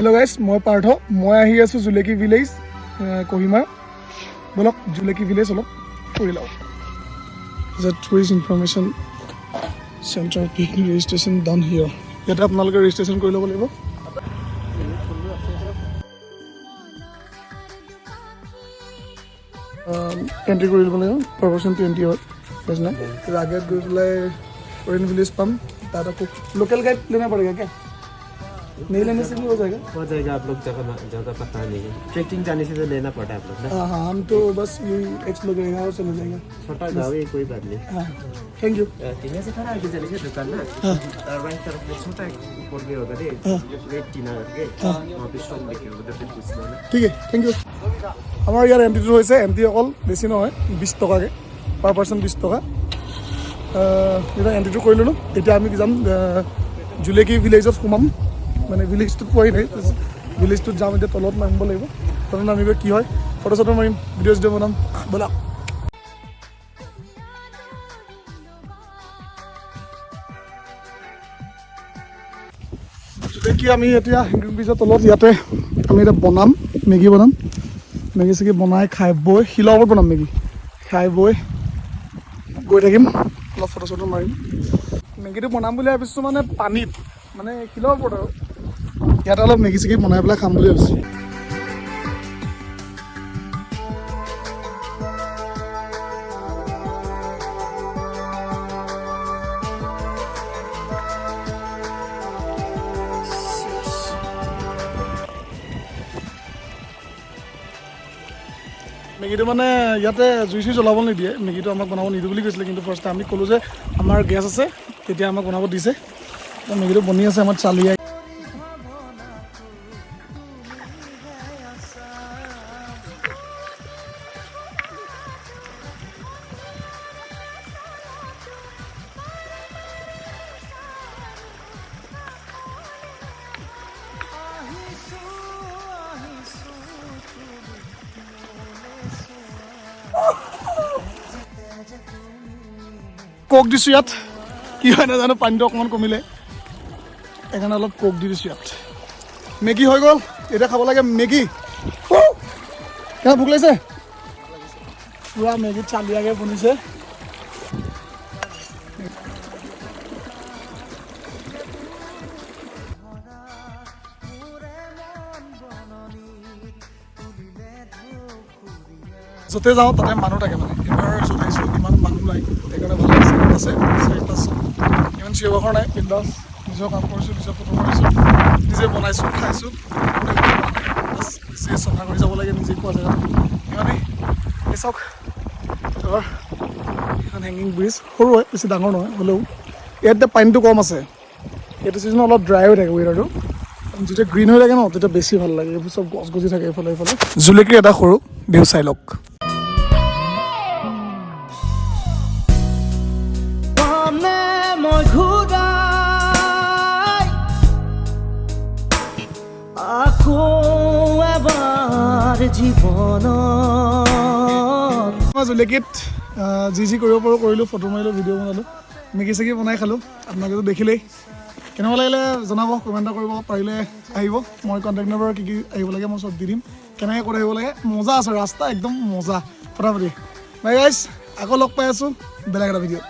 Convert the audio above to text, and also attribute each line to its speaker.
Speaker 1: Hello' guys, মই পাৰ্থ। মই আহি আছোঁ জুলেকি ভিলেজ কহিমাৰ। বলক জুলেকি ভিলেজ অলপ ফুৰি লওঁ। Tourist information centre picnic registration down here. ইয়াতে আপোনালোকে ৰেজিষ্ট্ৰেশ্যন কৰি ল'ব লাগিব। এণ্ট্ৰি কৰি ল'ব লাগিব। পাৰ্মিশ্যনটো এণ্ট্ৰি হয় বুজিছে নাই। আগত গৈ পেলাই অৰেঞ্জ ভিলেজ পাম। তাত আকৌ লোকেল গাইড लेना पड़ेगा क्या? नहीं लेने से भी हो जाएगा
Speaker 2: आप लोग ज़्यादा पता नहीं है। ट्रैकिंग जाने से तो लेना पड़ता है आप लोग ना।
Speaker 1: हाँ, हम तो बस ये एक्सप्लोर करेंगे और चले जाएगा।
Speaker 2: छोटा गाँव है, कोई बात नहीं।
Speaker 1: हाँ, थैंक यू।
Speaker 2: टीना से थोड़ा आगे चले दुकान ना, राइट तरफ में छोटा ऊपर भी होगा दे, रेड टीना करके वहाँ पे शॉप लेके उधर पे पूछ लो ना।
Speaker 1: ঠিক আছে, থেংক ইউ। আমাৰ ইয়াৰ এণ্ট্ৰিটো হৈছে এণ্ট্ৰি অকল বেছি নহয় 20 টকাকৈ পাৰ পাৰ্চন 20 টকা। এতিয়া এণ্ট্ৰিটো কৰি ল'লোঁ। এতিয়া আমি যাম জুলেকি ভিলেজত সোমাম। মানে ভিলেজটোত পোৱাই নাই, ভিলেজটোত যাম। এতিয়া তলত নামিব লাগিব। তলত নামি গৈ কি হয় ফটো চটো মাৰিম, ভিডিঅ' চিডিঅ' বনাম। ব'লা জুলেকি আমি এতিয়া হেংগিং ব্ৰিজৰ তলত ইয়াতে আমি এতিয়া বনাম, মেগী বনাম। মেগী চেগী বনাই খাই বৈ শিলৰ ওপৰত বনাম মেগী। খাই বৈ গৈ থাকিম, অলপ ফটো চটো মাৰিম। মেগীটো বনাম বুলি ভাবিছোঁ মানে পানীত, মানে শিলৰ ওপৰত আৰু। ইয়াতে অলপ মেগী চেগী বনাই পেলাই খাম বুলি ভাবিছোঁ। মেগীটো মানে ইয়াতে জুই চুই জ্বলাব নিদিয়ে। মেগীটো আমাক বনাব নিদিওঁ বুলি কৈছিলে, কিন্তু ফাৰ্ষ্টে আমি ক'লোঁ যে আমাৰ গেছ আছে, তেতিয়া আমাক বনাব দিছে। মেগীটো বনি আছে আমাৰ চালিয়াই। কোক দিছোঁ ইয়াত, কি হয় নাজানো, পানীটো অকণমান কমিলে সেইকাৰণে অলপ কোক দি দিছোঁ ইয়াত। মেগী হৈ গ'ল, এতিয়া খাব লাগে মেগী। কেনে ভোক লাগিছে? পুৰা মেগী চালিয়াকৈ বনিছে। য'তে যাওঁ তাতে মানুহ থাকে। মানে এবাৰ জনাইছোঁ ইমান মানুহ নাই, সেইকাৰণে ভাল লাগিছে। আছে 4-5 ইমান চিঞৰ বাখৰ নাই, বিন্দাছ নিজৰ কাম কৰিছোঁ, নিজৰ ফটো মাৰিছোঁ, নিজে বনাইছোঁ, খাইছোঁ। নিজে চফা কৰি যাব লাগে নিজে খোৱা জেগাত। ইমানেই এই চাওক এখন হেংগিং ব্ৰিজ, সৰু হয়, বেছি ডাঙৰ নহয়, হ'লেও ইয়াত এতিয়া পানীটো কম আছে। এইটো ছিজনত অলপ ড্ৰাই হৈ থাকে ৱেডাৰটো। যেতিয়া গ্ৰীণ হৈ থাকে ন, তেতিয়া বেছি ভাল লাগে। এইবোৰ চব গছ গছি থাকে এইফালে এইফালে। জুলেকিৰ এটা সৰু ভিউ চাই লওক। জুলেকিত যি কৰিব পাৰোঁ কৰিলোঁ, ফটো মাৰিলোঁ, ভিডিঅ' বনালোঁ, মেগী চেগী বনাই খালোঁ। আপোনালোকেতো দেখিলেই। কেনেকুৱা লাগিলে জনাব, কমেণ্ট কৰিব। পাৰিলে আহিব, মই কণ্টেক্ট নম্বৰ কি কি আহিব লাগে মই চব দি দিম, কেনেকৈ ক'ত আহিব লাগে। মজা আছে ৰাস্তা, একদম মজা। ফটাফটি বাই গাইজ, আকৌ লগ পাই আছোঁ বেলেগ এটা ভিডিঅ'ত।